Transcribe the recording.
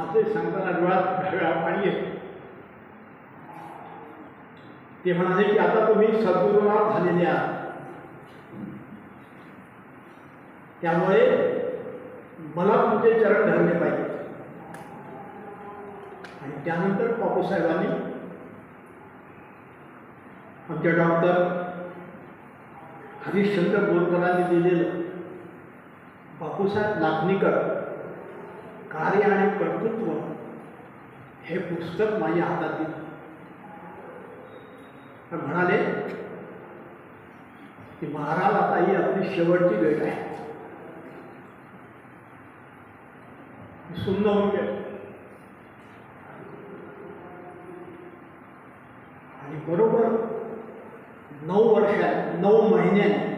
असे सांगताना डोळ्यात वेळा पाणी येते. ते म्हणाले की आता तुम्ही सद्गुरुनाथ झालेले आहात, त्यामुळे मला तुमचे चरण धरले पाहिजे. आणि त्यानंतर बापूसाहेबांनी आमचे डॉक्टर हरिश्चंद्र बोरकरांनी दिलेलं बापूसाहेब लाखनीकर कार्य आणि कर्तृत्व हे पुस्तक माझ्या हातात दिलं. म्हणाले की महाराज आता ही आपली शेवटची भेट आहे. सुन्न होऊन गेलं. आणि बरोबर 9 महिन्याने